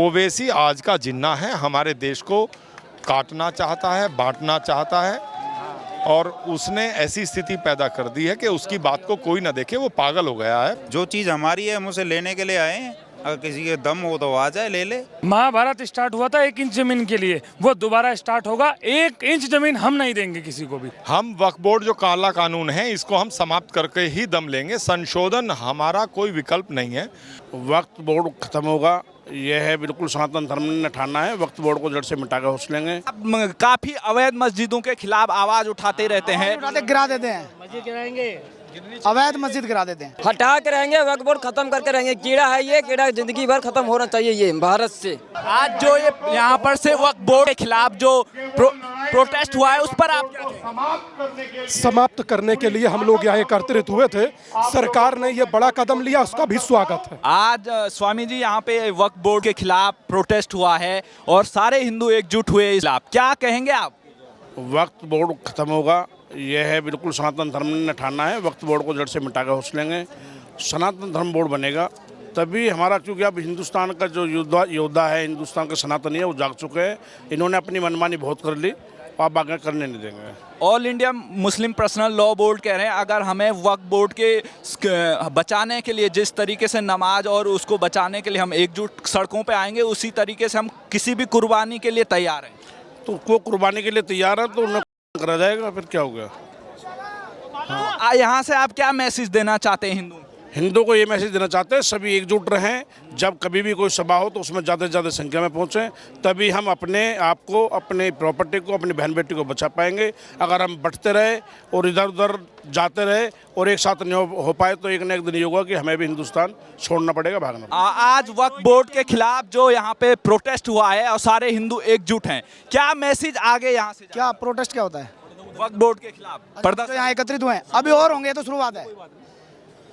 ओवैसी आज का जिन्ना है, हमारे देश को काटना चाहता है, बांटना चाहता है और उसने ऐसी स्थिति पैदा कर दी है कि उसकी बात को कोई ना देखे, वो पागल हो गया है। जो चीज़ हमारी है हम उसे लेने के लिए आए हैं। अगर किसी के दम हो तो आ जाए, ले ले। महाभारत स्टार्ट हुआ था 1 इंच जमीन के लिए, वो दोबारा स्टार्ट होगा। 1 इंच जमीन हम नहीं देंगे किसी को भी। हम वक्फ बोर्ड जो काला कानून है इसको हम समाप्त करके ही दम लेंगे। संशोधन हमारा कोई विकल्प नहीं है। वक्फ बोर्ड खत्म होगा, यह है बिल्कुल सनातन धर्म ने ठाना है। वक्फ बोर्ड को जड़ से मिटा कर होश लेंगे। अब काफी अवैध मस्जिदों के खिलाफ आवाज उठाते रहते हैं। गिरा देते हैं, मस्जिद गिराएंगे, अवैध मस्जिद गिरा देते हैं। हटा के रहेंगे, वक्फ बोर्ड खत्म करके रहेंगे। कीड़ा है ये, कीड़ा जिंदगी भर खत्म होना चाहिए ये भारत से। आज जो ये यहाँ पर से वक्फ बोर्ड के खिलाफ जो प्रोटेस्ट हुआ है उस पर आप क्या कहेंगे? समाप्त करने के लिए हम लोग यहाँ एकत्रित हुए थे। सरकार ने ये बड़ा कदम लिया, उसका भी स्वागत है। आज स्वामी जी यहाँ पे वक्फ बोर्ड के खिलाफ प्रोटेस्ट हुआ है और सारे हिंदू एकजुट हुए इस खिलाफ, क्या कहेंगे आप? वक्फ बोर्ड खत्म होगा, यह है बिल्कुल सनातन धर्म ने ठाना है। वक्फ बोर्ड को जड़ से मिटा कर होश लेंगे। सनातन धर्म बोर्ड बनेगा तभी हमारा, क्योंकि अब हिंदुस्तान का जो योद्धा है, हिंदुस्तान के सनातनी है, वो जाग चुके हैं। इन्होंने अपनी मनमानी बहुत कर ली, आप आगे करने नहीं देंगे। All India Muslim personal law board कह रहे हैं अगर हमें वक्फ बोर्ड के बचाने के लिए जिस तरीके से नमाज और उसको बचाने के लिए हम एकजुट सड़कों पे आएंगे, उसी तरीके से हम किसी भी कुर्बानी के लिए तैयार हैं। तो वो कुर्बानी के लिए तैयार है तो उन्हें करा जाएगा, फिर क्या हो गया। हाँ। यहाँ से आप क्या मैसेज देना चाहते हैं हिंदू को ये मैसेज देना चाहते हैं, सभी एकजुट रहें। जब कभी भी कोई सभा हो तो उसमें ज़्यादा से ज़्यादा संख्या में पहुँचें, तभी हम अपने आप को, अपनी प्रॉपर्टी को, अपनी बहन बेटी को बचा पाएंगे। अगर हम बढ़ते रहे और इधर उधर जाते रहे और एक साथ नहीं हो पाए तो एक न एक दिन ये होगा कि हमें भी हिंदुस्तान छोड़ना पड़ेगा, भागना। आज वक्फ बोर्ड के खिलाफ जो यहाँ पे प्रोटेस्ट हुआ है और सारे हिंदू एकजुट हैं, क्या मैसेज आगे यहाँ से? क्या प्रोटेस्ट क्या होता है? वक्फ बोर्ड के खिलाफ तो यहाँ एकत्रित हुए हैं, अभी और होंगे, तो शुरुआत है।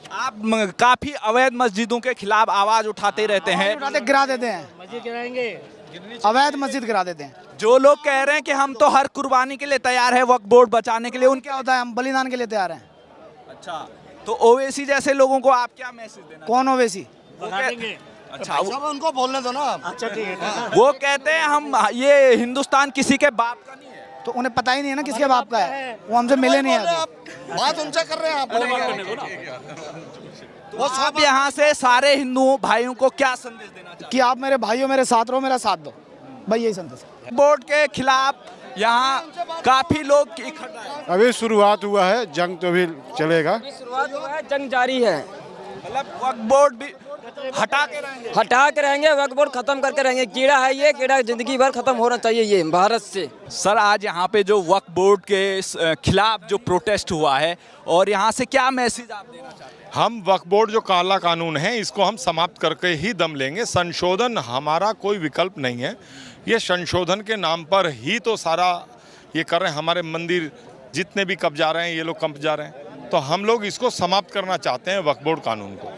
आप काफी अवैध मस्जिदों के खिलाफ आवाज उठाते रहते हैं। गिरा देते हैं, मस्जिद गिराएंगे, अवैध मस्जिद गिरा देते हैं। जो लोग कह रहे हैं कि हम तो हर कुर्बानी के लिए तैयार है वक्फ बोर्ड बचाने के लिए, उनके क्या होता है? हम बलिदान के लिए तैयार हैं। अच्छा, तो ओवैसी जैसे लोगों को आप क्या मैसेज देना? कौन ओवैसी? अच्छा, उनको बोलने दो ना। अच्छा ठीक है। वो कहते हैं हम, ये हिंदुस्तान किसी के बाप का नहीं है। तो उन्हें पता ही नहीं है ना किसके बाप का है, वो हमसे मिले नहीं है। बात उनसे कर रहे हैं आप। तो आप यहाँ से सारे हिंदू भाइयों को क्या संदेश देना चाहते हैं? कि आप मेरे भाइयों, मेरे साथ रहो, मेरा साथ दो, भाई यही संदेश। बोर्ड के खिलाफ यहाँ काफी लोग इकट्ठा हैं। अभी शुरुआत हुआ है, जंग तो भी चलेगा। शुरुआत हुआ है, जंग जारी है। मतलब वक्फ बोर्ड भी हटा के रहेंगे, वक्फ बोर्ड खत्म करके रहेंगे। कीड़ा है ये, कीड़ा जिंदगी भर खत्म होना चाहिए ये भारत से। सर, आज यहाँ पे जो वक्फ बोर्ड के खिलाफ जो प्रोटेस्ट हुआ है और यहाँ से क्या मैसेज आप देना चाहते हैं? हम वक्फ बोर्ड जो काला कानून है इसको हम समाप्त करके ही दम लेंगे। संशोधन हमारा कोई विकल्प नहीं है। ये संशोधन के नाम पर ही तो सारा ये कर रहे हैं। हमारे मंदिर जितने भी कब्जा रहे हैं ये लोग कब्जा रहे हैं, तो हम लोग इसको समाप्त करना चाहते हैं वक्फ बोर्ड कानून को।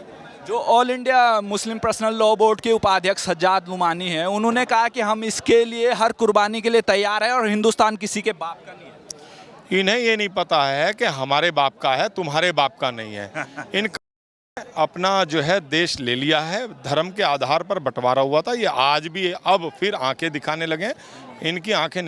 जो all India Muslim personal law board के उपाध्यक्ष सज्जाद लुमानी हैं, उन्होंने कहा कि हम इसके लिए हर कुर्बानी के लिए तैयार हैं और हिंदुस्तान किसी के बाप का नहीं है। इन्हें ये नहीं पता है कि हमारे बाप का है, तुम्हारे बाप का नहीं है। इनका अपना जो है देश ले लिया है, धर्म के आधार पर बंटवारा हुआ था। ये आज भी अब फिर आंखें दिखाने लगे। इनकी आंखें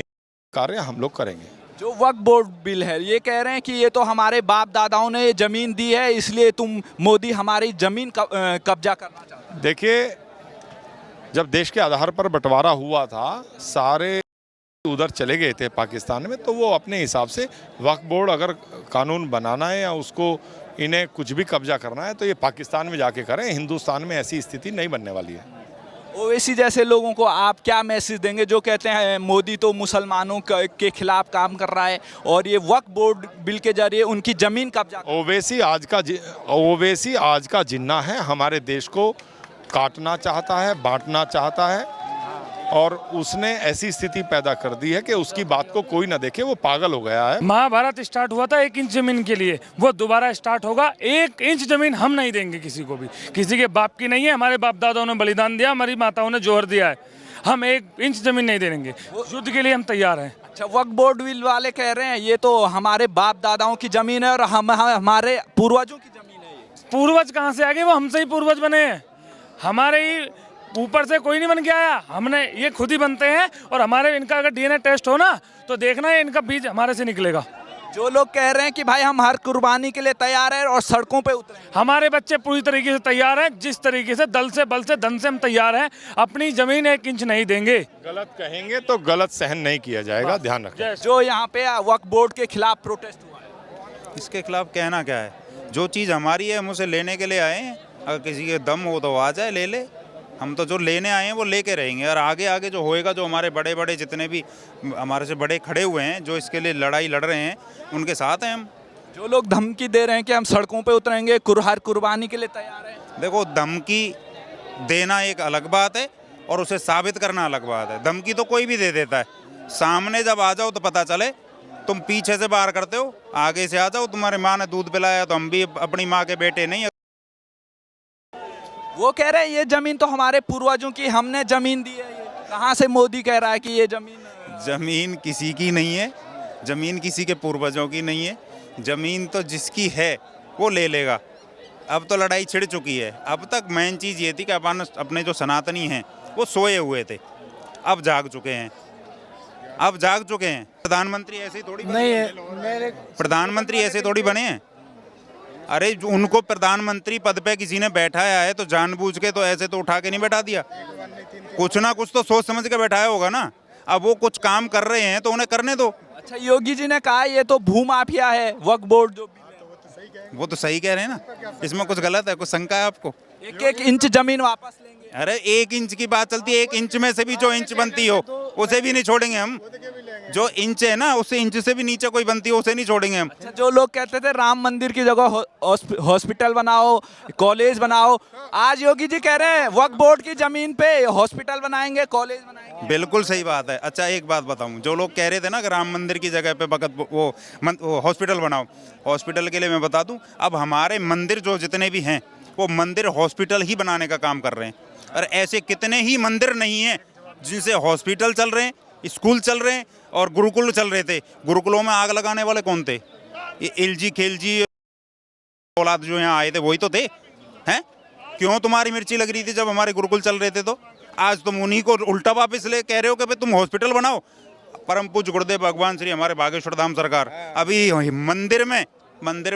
कार्य हम लोग करेंगे। जो वक्फ बोर्ड बिल है, ये कह रहे हैं कि ये तो हमारे बाप दादाओं ने जमीन दी है, इसलिए तुम मोदी हमारी जमीन कब्जा करना चाहते हैं। देखिए, जब देश के आधार पर बंटवारा हुआ था, सारे उधर चले गए थे पाकिस्तान में, तो वो अपने हिसाब से वक्फ बोर्ड अगर कानून बनाना है या उसको इन्हें कुछ भी कब्जा करना है तो ये पाकिस्तान में जाके करें। हिंदुस्तान में ऐसी स्थिति नहीं बनने वाली है। ओवैसी जैसे लोगों को आप क्या मैसेज देंगे जो कहते हैं मोदी तो मुसलमानों के खिलाफ काम कर रहा है और ये वक्फ बोर्ड बिल के जरिए उनकी जमीन कब्जा? ओवैसी आज का जिन्ना है, हमारे देश को काटना चाहता है, बांटना चाहता है और उसने ऐसी स्थिति पैदा कर दी है कि उसकी बात को कोई ना देखे, वो पागल हो गया है। महाभारत स्टार्ट हुआ था 1 इंच जमीन के लिए, वो दोबारा स्टार्ट होगा। 1 इंच जमीन हम नहीं देंगे किसी को भी। किसी के बाप की नहीं है। हमारे बाप दादाओं ने बलिदान दिया, हमारी माताओं ने जोहर दिया है। हम 1 इंच जमीन नहीं देंगे। युद्ध के लिए हम तैयार हैं। अच्छा, वक्फ बोर्ड बिल वाले कह रहे हैं ये तो हमारे बाप दादाओं की जमीन है और हमारे पूर्वजों की जमीन है। ये पूर्वज कहाँ से आ गए? वो हमसे ही पूर्वज बने हैं। हमारे ही ऊपर से कोई नहीं बन के आया, हमने ये खुद ही बनते हैं। और हमारे इनका अगर डीएनए टेस्ट हो ना तो देखना है इनका बीज हमारे से निकलेगा। जो लोग कह रहे हैं कि भाई हम हर कुर्बानी के लिए तैयार हैं और सड़कों पे उतरे, हमारे बच्चे पूरी तरीके से तैयार हैं, जिस तरीके से दल से बल से धन से हम तैयार हैं। अपनी जमीन 1 इंच नहीं देंगे। गलत कहेंगे तो गलत सहन नहीं किया जाएगा, ध्यान रखें। जो यहाँ पे वक्फ बोर्ड के खिलाफ प्रोटेस्ट हुआ है, इसके खिलाफ कहना क्या है? जो चीज़ हमारी है हम उसे लेने के लिए आए हैं। अगर किसी के दम हो तो आ जाए ले ले। हम तो जो लेने आए हैं वो लेके रहेंगे, और आगे आगे जो होएगा, जो हमारे बड़े बड़े जितने भी हमारे से बड़े खड़े हुए हैं जो इसके लिए लड़ाई लड़ रहे हैं उनके साथ हैं हम। जो लोग धमकी दे रहे हैं कि हम सड़कों पे उतरेंगे, हर कुर्बानी के लिए तैयार हैं। देखो, धमकी देना एक अलग बात है और उसे साबित करना अलग बात है। धमकी तो कोई भी दे देता है, सामने जब आ जाओ तो पता चले। तुम पीछे से बाहर करते हो, आगे से आ जाओ। तुम्हारी माँ ने दूध पिलाया तो हम भी अपनी माँ के बेटे नहीं। वो कह रहे हैं ये जमीन तो हमारे पूर्वजों की, हमने जमीन दी है। ये कहाँ से मोदी कह रहा है कि ये जमीन किसी की नहीं है, जमीन किसी के पूर्वजों की नहीं है। जमीन तो जिसकी है वो ले लेगा। अब तो लड़ाई छिड़ चुकी है। अब तक मेन चीज़ ये थी कि अपने जो सनातनी हैं वो सोए हुए थे, अब जाग चुके हैं। अब जाग चुके हैं। प्रधानमंत्री ऐसे ही थोड़ी नहीं है, प्रधानमंत्री ऐसे थोड़ी बने हैं। अरे जो उनको प्रधानमंत्री पद पे किसी ने बैठाया है तो जानबूझ के तो ऐसे तो उठा के नहीं बैठा दिया, कुछ ना कुछ तो सोच समझ के बैठाया होगा ना। अब वो कुछ काम कर रहे हैं तो उन्हें करने दो। अच्छा, योगी जी ने कहा ये तो भूमाफिया है वक्फ बोर्ड जो वो तो सही कह रहे हैं ना, इसमें कुछ गलत है? कुछ शंका है आपको? 1-1 इंच जमीन वापस लेंगे। अरे 1 इंच की बात चलती है, 1 इंच में से भी जो इंच बनती हो उसे भी नहीं छोड़ेंगे हम। जो इंच है ना, उससे इंच से भी नीचे कोई बनती हो उसे नहीं छोड़ेंगे हम। अच्छा, जो लोग कहते थे राम मंदिर की जगह हॉस्पिटल बनाओ, कॉलेज बनाओ, आज योगी जी कह रहे हैं वक्फ बोर्ड की जमीन पे हॉस्पिटल बनाएंगे, कॉलेज बनाएंगे। बिल्कुल सही बात है। अच्छा, एक बात बताऊं, जो लोग कह रहे थे ना कि राम मंदिर की जगह पे बगत वो हॉस्पिटल बनाओ, हॉस्पिटल के लिए मैं बता दूं, अब हमारे मंदिर जो जितने भी हैं वो मंदिर हॉस्पिटल ही बनाने का काम कर रहे हैं। और ऐसे कितने ही मंदिर नहीं हैं जिनसे हॉस्पिटल चल रहे हैं, स्कूल चल रहे हैं और गुरुकुल चल रहे थे। गुरुकुलों में आग लगाने वाले कौन थे? ये एलजी खेलजी औलाद जो यहाँ आए थे वही तो थे। हैं? क्यों तुम्हारी मिर्ची लग रही थी जब हमारे गुरुकुल चल रहे थे? तो आज तुम उन्हीं को उल्टा वापस ले कह रहे हो कि भाई तुम हॉस्पिटल बनाओ। परम पूज्य गुरुदेव भगवान श्री हमारे बागेश्वर धाम सरकार अभी मंदिर में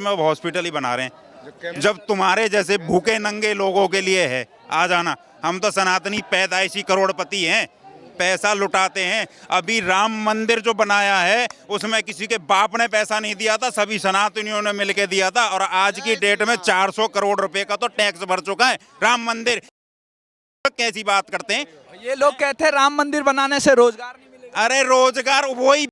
अब हॉस्पिटल ही बना रहे हैं। जब तुम्हारे जैसे भूखे नंगे लोगों के लिए है आ जाना। हम तो सनातनी पैदाइशी करोड़पति हैं, पैसा लुटाते हैं। अभी राम मंदिर जो बनाया है उसमें किसी के बाप ने पैसा नहीं दिया था, सभी सनातनियों ने मिलकर दिया था। और आज की डेट में 400 करोड़ रुपए का तो टैक्स भर चुका है राम मंदिर। कैसी बात करते हैं ये लोग? कहते हैं राम मंदिर बनाने से रोजगार नहीं मिलेगा। अरे रोजगार वही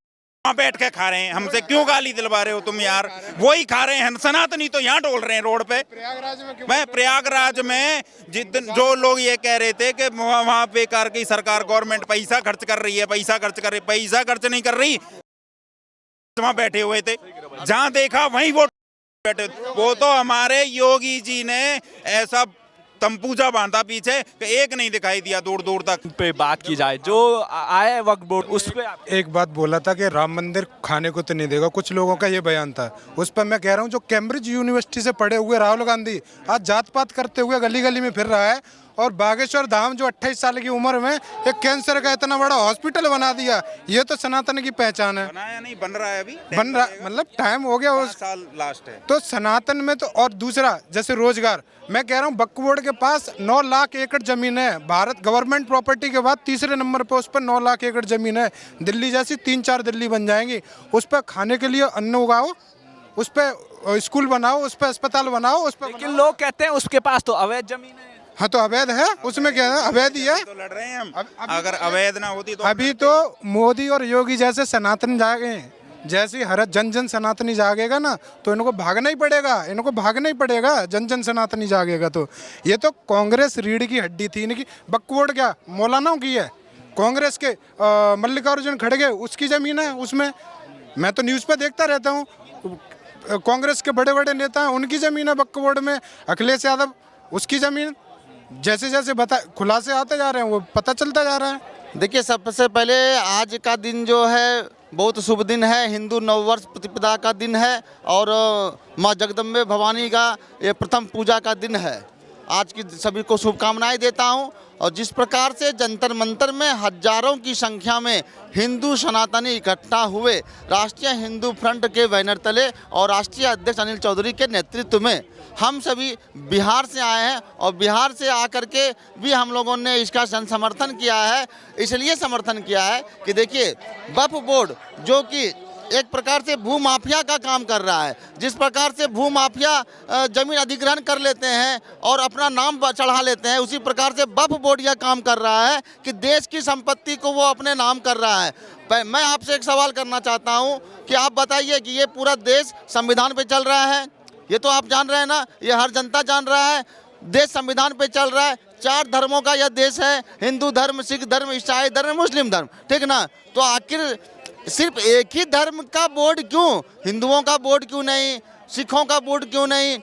बैठ के खा रहे हैं, हमसे क्यों गाली दिलवा रहे हो तुम यार? वही खा रहे हैं, सनातनी तो यहाँ डोल रहे हैं रोड पे। मैं प्रयागराज में जो लोग ये कह रहे थे कि वहाँ बेकार की सरकार गवर्नमेंट पैसा खर्च कर रही है, पैसा खर्च नहीं कर रही। वहाँ बैठे हुए थे, जहाँ देखा वहीं वो बैठे। वो तो हमारे योगी जी ने ऐसा तंपूजा बांधा पीछे कि एक नहीं दिखाई दिया दूर दूर तक। पे बात की जाए जो आया है वक्फ बोर्ड, उस पे एक बात बोला था कि राम मंदिर खाने को तो नहीं देगा, कुछ लोगों का ये बयान था। उस पर मैं कह रहा हूँ जो कैम्ब्रिज यूनिवर्सिटी से पढ़े हुए राहुल गांधी आज जात पात करते हुए गली गली में फिर रहा है, और बागेश्वर धाम जो 28 साल की उम्र में एक कैंसर का इतना बड़ा हॉस्पिटल बना दिया। ये तो सनातन की पहचान है। बनाया नहीं, बन रहा है अभी, बन रहा, मतलब टाइम हो गया, 5 साल लास्ट है। तो सनातन में तो। और दूसरा जैसे रोजगार, मैं कह रहा हूँ वक्फ बोर्ड के पास 9 लाख एकड़ जमीन है। भारत गवर्नमेंट प्रॉपर्टी के बाद तीसरे नंबर पर उस पर 9 लाख एकड़ जमीन है। दिल्ली जैसी 3-4 दिल्ली बन जाएंगी। उस पर खाने के लिए अन्न उगाओ, उस पर स्कूल बनाओ, उस पर अस्पताल बनाओ, उस पर। लेकिन लोग कहते हैं उसके पास तो अवैध जमीन है। हाँ तो अवैध है, उसमें क्या है? अवैध ही है। तो लड़ रहे हैं हम। अगर अवैध ना होती तो अभी तो मोदी और योगी जैसे सनातन जागे हैं, जैसे हर जन जन सनातनी जागेगा ना तो इनको भागना ही पड़ेगा। जन जन सनातनी जागेगा तो। ये तो कांग्रेस रीढ़ की हड्डी थी इनकी। वक्फ बोर्ड क्या मौलानाओं की है? कांग्रेस के मल्लिकार्जुन खड़गे उसकी जमीन है उसमें। मैं तो न्यूज़ पे देखता रहता हूँ, कांग्रेस के बड़े बड़े नेता हैं उनकी ज़मीन है वक्फ बोर्ड में। अखिलेश यादव उसकी ज़मीन। जैसे जैसे खुलासे आते जा रहे हैं वो पता चलता जा रहा है। देखिए, सबसे पहले आज का दिन जो है बहुत शुभ दिन है। हिंदू नववर्ष प्रतिपदा का दिन है और माँ जगदम्बे भवानी का ये प्रथम पूजा का दिन है। आज की सभी को शुभकामनाएं देता हूं और जिस प्रकार से जंतर मंतर में हजारों की संख्या में हिंदू सनातनी इकट्ठा हुए राष्ट्रीय हिंदू फ्रंट के बैनर तले और राष्ट्रीय अध्यक्ष अनिल चौधरी के नेतृत्व में, हम सभी बिहार से आए हैं और बिहार से आकर के भी हम लोगों ने इसका समर्थन किया है। इसलिए समर्थन किया है कि देखिए वक्फ बोर्ड जो कि एक प्रकार से भू माफिया का काम कर रहा है, जिस प्रकार से भू माफिया जमीन अधिग्रहण कर लेते हैं और अपना नाम चढ़ा लेते हैं, उसी प्रकार से वक्फ बोर्ड यह काम कर रहा है कि देश की संपत्ति को वो अपने नाम कर रहा है। मैं आपसे एक सवाल करना चाहता हूं कि आप बताइए कि ये पूरा देश संविधान पे चल रहा है, ये तो आप जान रहे हैं ना, ये हर जनता जान रहा है, देश संविधान पे चल रहा है। 4 धर्मों का यह देश है, हिंदू धर्म, सिख धर्म, ईसाई धर्म, मुस्लिम धर्म, ठीक ना। तो आखिर सिर्फ एक ही धर्म का बोर्ड क्यों, हिंदुओं का बोर्ड क्यों नहीं, सिखों का बोर्ड क्यों नहीं,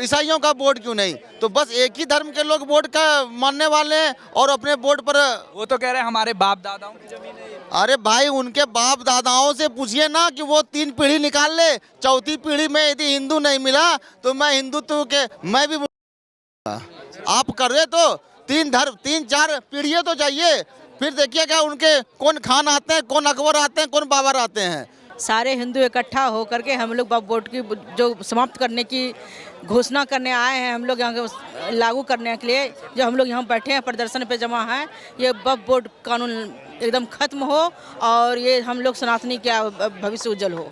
ईसाइयों का बोर्ड क्यों नहीं? तो बस एक ही धर्म के लोग बोर्ड का मानने वाले हैं और अपने बोर्ड पर वो तो कह रहे हैं हमारे बाप दादाओं की जमीन है ये। अरे भाई उनके बाप दादाओं से पूछिए ना कि वो 3 पीढ़ी निकाल ले, 4थी पीढ़ी में यदि हिंदू नहीं मिला तो मैं हिंदुत्व के मैं भी आप कर रहे तो 3-4 पीढ़ियाँ तो चाहिए, फिर देखिएगा उनके कौन खान आते हैं, कौन अकबर आते हैं, कौन बाबर आते हैं। सारे हिंदू इकट्ठा होकर के हम लोग वक्फ बोर्ड की जो समाप्त करने की घोषणा करने आए हैं, हम लोग यहाँ लागू करने के लिए जो हम लोग यहाँ बैठे हैं, प्रदर्शन पे जमा हैं, ये वक्फ बोर्ड कानून एकदम खत्म हो और ये हम लोग सनातनी का भविष्य उज्जवल हो।